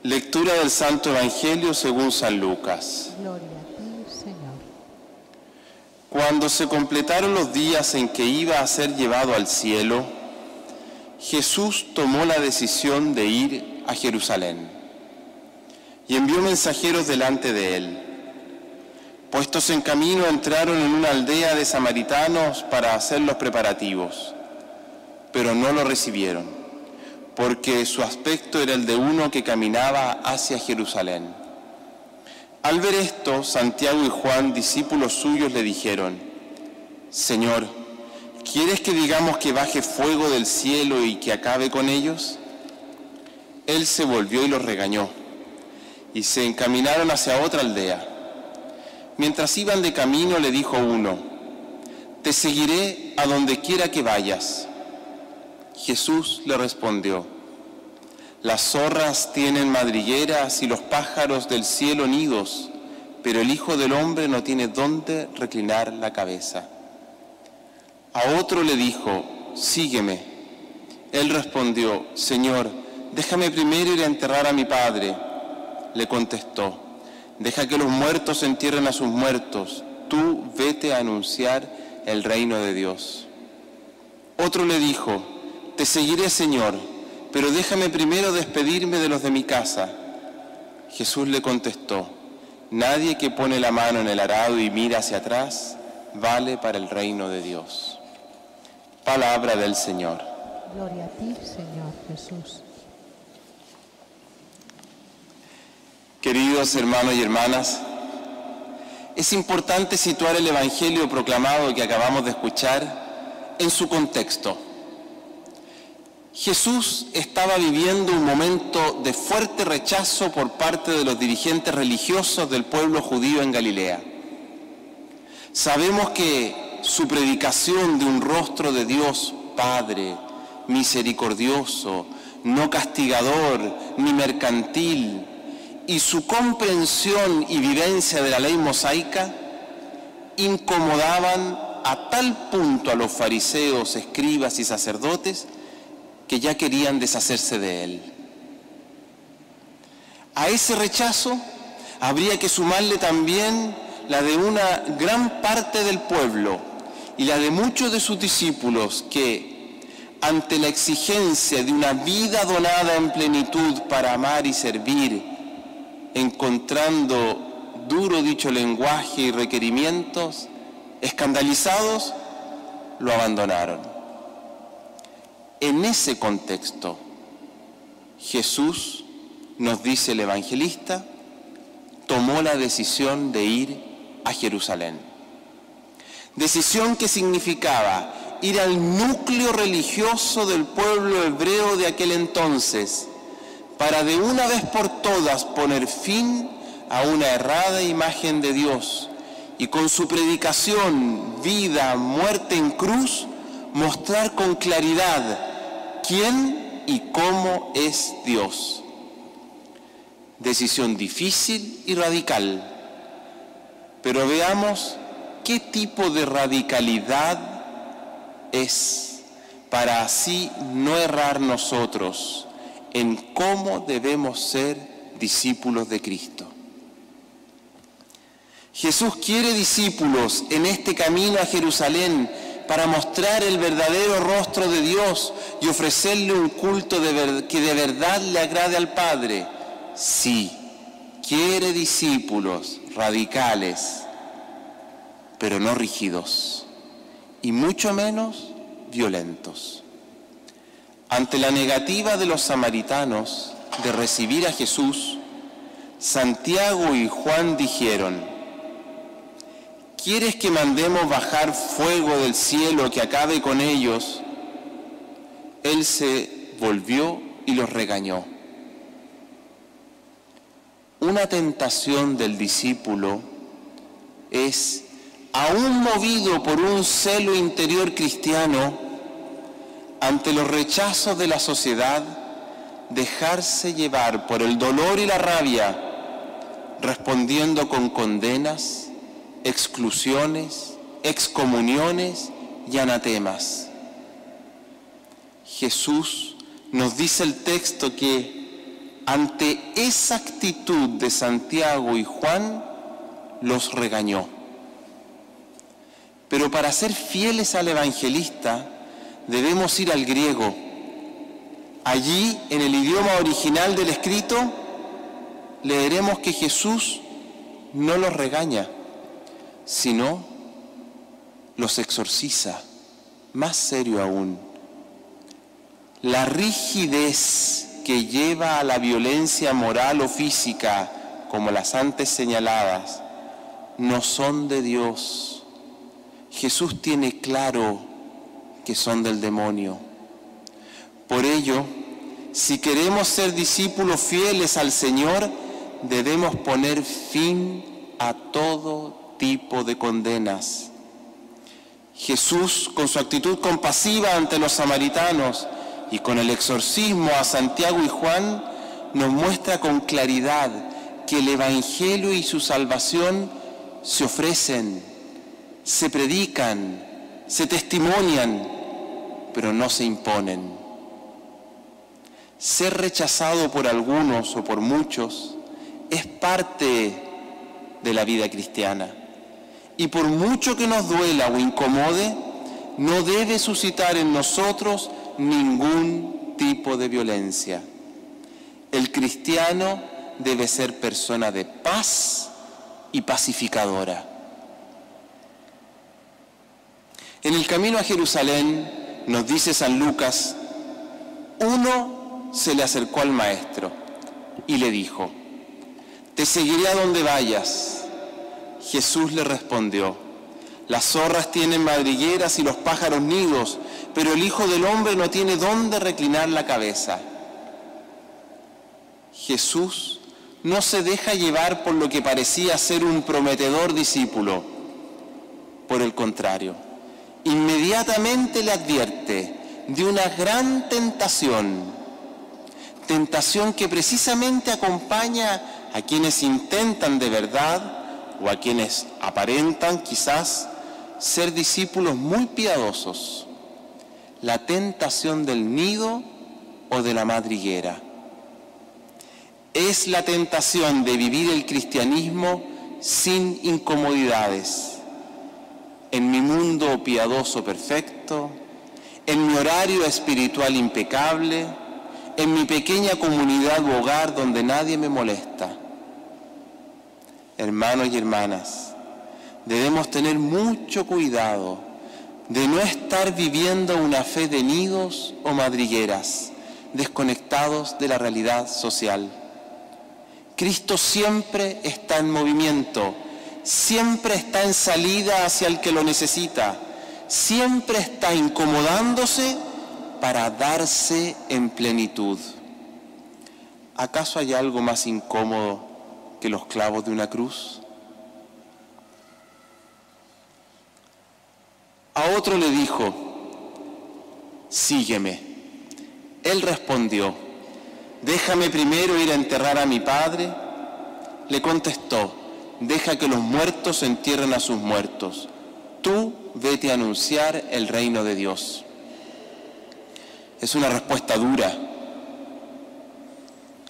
Lectura del Santo Evangelio según San Lucas. Gloria a ti, Señor. Cuando se completaron los días en que iba a ser llevado al cielo, Jesús tomó la decisión de ir a Jerusalén y envió mensajeros delante de él. Puestos en camino, entraron en una aldea de samaritanos para hacer los preparativos, pero no lo recibieron, porque su aspecto era el de uno que caminaba hacia Jerusalén. Al ver esto, Santiago y Juan, discípulos suyos, le dijeron: Señor, ¿quieres que digamos que baje fuego del cielo y que acabe con ellos? Él se volvió y los regañó, y se encaminaron hacia otra aldea. Mientras iban de camino, le dijo uno: Te seguiré a donde quiera que vayas. Jesús le respondió: Las zorras tienen madrigueras y los pájaros del cielo nidos, pero el Hijo del Hombre no tiene dónde reclinar la cabeza. A otro le dijo: Sígueme. Él respondió: Señor, déjame primero ir a enterrar a mi padre. Le contestó: Deja que los muertos entierren a sus muertos, tú vete a anunciar el reino de Dios. Otro le dijo: Te seguiré, Señor, pero déjame primero despedirme de los de mi casa. Jesús le contestó: Nadie que pone la mano en el arado y mira hacia atrás vale para el reino de Dios. Palabra del Señor. Gloria a ti, Señor Jesús. Queridos hermanos y hermanas, es importante situar el Evangelio proclamado que acabamos de escuchar en su contexto. Jesús estaba viviendo un momento de fuerte rechazo por parte de los dirigentes religiosos del pueblo judío en Galilea. Sabemos que su predicación de un rostro de Dios Padre, misericordioso, no castigador ni mercantil, y su comprensión y vivencia de la ley mosaica incomodaban a tal punto a los fariseos, escribas y sacerdotes que ya querían deshacerse de él. A ese rechazo habría que sumarle también la de una gran parte del pueblo y la de muchos de sus discípulos que, ante la exigencia de una vida donada en plenitud para amar y servir, encontrando duro dicho lenguaje y requerimientos, escandalizados, lo abandonaron. En ese contexto, Jesús, nos dice el evangelista, tomó la decisión de ir a Jerusalén. Decisión que significaba ir al núcleo religioso del pueblo hebreo de aquel entonces, para de una vez por todas poner fin a una errada imagen de Dios y con su predicación, vida, muerte en cruz, mostrar con claridad quién y cómo es Dios. Decisión difícil y radical, pero veamos qué tipo de radicalidad es, para así no errar nosotros en cómo debemos ser discípulos de Cristo. Jesús quiere discípulos en este camino a Jerusalén para mostrar el verdadero rostro de Dios y ofrecerle un culto que de verdad le agrade al Padre. Sí, quiere discípulos radicales, pero no rígidos, y mucho menos violentos. Ante la negativa de los samaritanos de recibir a Jesús, Santiago y Juan dijeron: ¿Quieres que mandemos bajar fuego del cielo que acabe con ellos? Él se volvió y los regañó. Una tentación del discípulo es, aún movido por un celo interior cristiano, ante los rechazos de la sociedad, dejarse llevar por el dolor y la rabia, respondiendo con condenas, exclusiones, excomuniones y anatemas. Jesús nos dice el texto que ante esa actitud de Santiago y Juan, los regañó. Pero para ser fieles al evangelista, debemos ir al griego. Allí, en el idioma original del escrito, leeremos que Jesús no los regaña, sino los exorciza. Más serio aún, la rigidez que lleva a la violencia moral o física, como las antes señaladas, no son de Dios. Jesús tiene claro que son del demonio. Por ello, si queremos ser discípulos fieles al Señor, debemos poner fin a todo tipo de condenas. Jesús, con su actitud compasiva ante los samaritanos y con el exorcismo a Santiago y Juan, nos muestra con claridad que el Evangelio y su salvación se ofrecen, se predican, se testimonian, pero no se imponen. Ser rechazado por algunos o por muchos es parte de la vida cristiana. Y por mucho que nos duela o incomode, no debe suscitar en nosotros ningún tipo de violencia. El cristiano debe ser persona de paz y pacificadora. En el camino a Jerusalén, nos dice San Lucas, uno se le acercó al maestro y le dijo: «Te seguiré a donde vayas». Jesús le respondió: «Las zorras tienen madrigueras y los pájaros nidos, pero el Hijo del Hombre no tiene dónde reclinar la cabeza». Jesús no se deja llevar por lo que parecía ser un prometedor discípulo. Por el contrario, inmediatamente le advierte de una gran tentación que precisamente acompaña a quienes intentan de verdad o a quienes aparentan quizás ser discípulos muy piadosos: la tentación del nido o de la madriguera. Es la tentación de vivir el cristianismo sin incomodidades, en mi mundo piadoso perfecto, en mi horario espiritual impecable, en mi pequeña comunidad u hogar donde nadie me molesta. Hermanos y hermanas, debemos tener mucho cuidado de no estar viviendo una fe de nidos o madrigueras, desconectados de la realidad social. Cristo siempre está en movimiento, siempre está en salida hacia el que lo necesita, siempre está incomodándose para darse en plenitud. ¿Acaso hay algo más incómodo que los clavos de una cruz? A otro le dijo: «Sígueme». Él respondió: «Déjame primero ir a enterrar a mi padre». Le contestó: «Deja que los muertos entierren a sus muertos. Tú vete a anunciar el reino de Dios». Es una respuesta dura.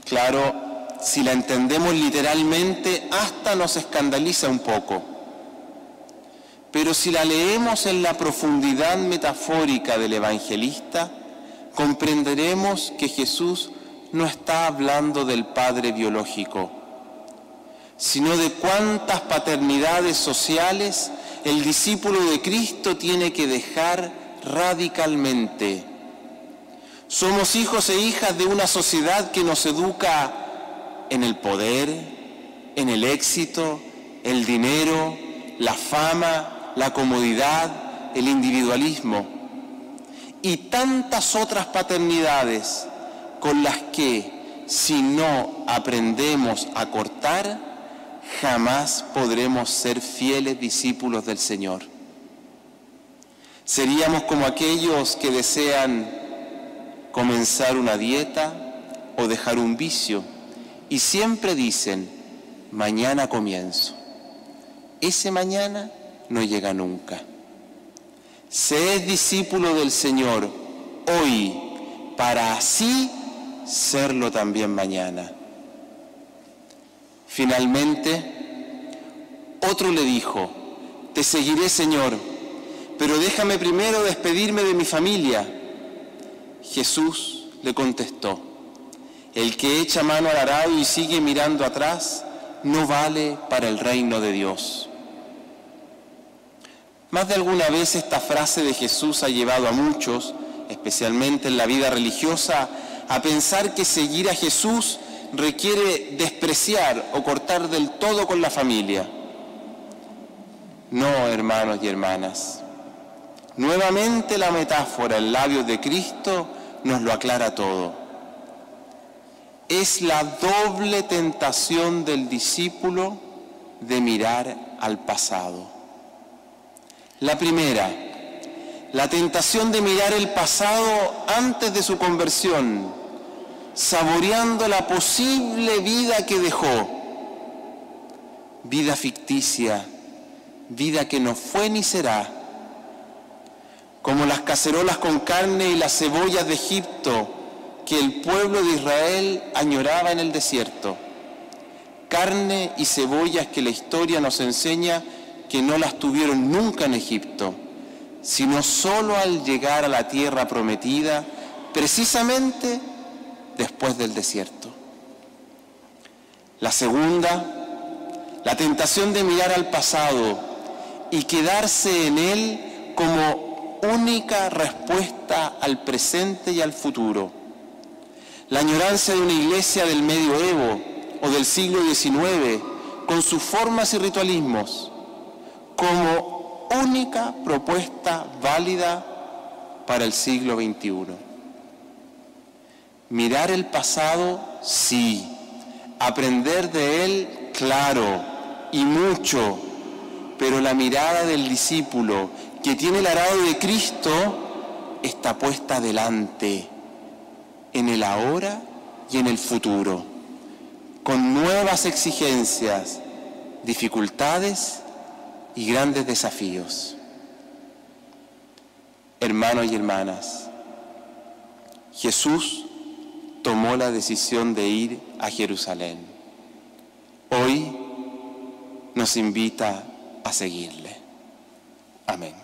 Claro, si la entendemos literalmente, hasta nos escandaliza un poco. Pero si la leemos en la profundidad metafórica del evangelista, comprenderemos que Jesús no está hablando del padre biológico, sino de cuántas paternidades sociales el discípulo de Cristo tiene que dejar radicalmente. Somos hijos e hijas de una sociedad que nos educa en el poder, en el éxito, el dinero, la fama, la comodidad, el individualismo y tantas otras paternidades con las que, si no aprendemos a cortar, jamás podremos ser fieles discípulos del Señor. Seríamos como aquellos que desean comenzar una dieta o dejar un vicio y siempre dicen: mañana comienzo. Ese mañana no llega nunca. Sed discípulo del Señor hoy, para así serlo también mañana. Finalmente, otro le dijo: te seguiré, Señor, pero déjame primero despedirme de mi familia. Jesús le contestó: el que echa mano al arado y sigue mirando atrás, no vale para el reino de Dios. Más de alguna vez esta frase de Jesús ha llevado a muchos, especialmente en la vida religiosa, a pensar que seguir a Jesús requiere despreciar o cortar del todo con la familia. No, hermanos y hermanas. Nuevamente la metáfora en labios de Cristo nos lo aclara todo. Es la doble tentación del discípulo de mirar al pasado. La primera, la tentación de mirar el pasado antes de su conversión, saboreando la posible vida que dejó. Vida ficticia, vida que no fue ni será. Como las cacerolas con carne y las cebollas de Egipto que el pueblo de Israel añoraba en el desierto. Carne y cebollas que la historia nos enseña que no las tuvieron nunca en Egipto, sino solo al llegar a la tierra prometida, precisamente después del desierto. La segunda, la tentación de mirar al pasado y quedarse en él como única respuesta al presente y al futuro. La añoranza de una iglesia del medioevo o del siglo XIX, con sus formas y ritualismos, como única propuesta válida para el siglo XXI. Mirar el pasado, sí. Aprender de él, claro, y mucho. Pero la mirada del discípulo que tiene el arado de Cristo está puesta adelante, en el ahora y en el futuro, con nuevas exigencias, dificultades y grandes desafíos. Hermanos y hermanas, Jesús tomó la decisión de ir a Jerusalén. Hoy nos invita a seguirle. Amén.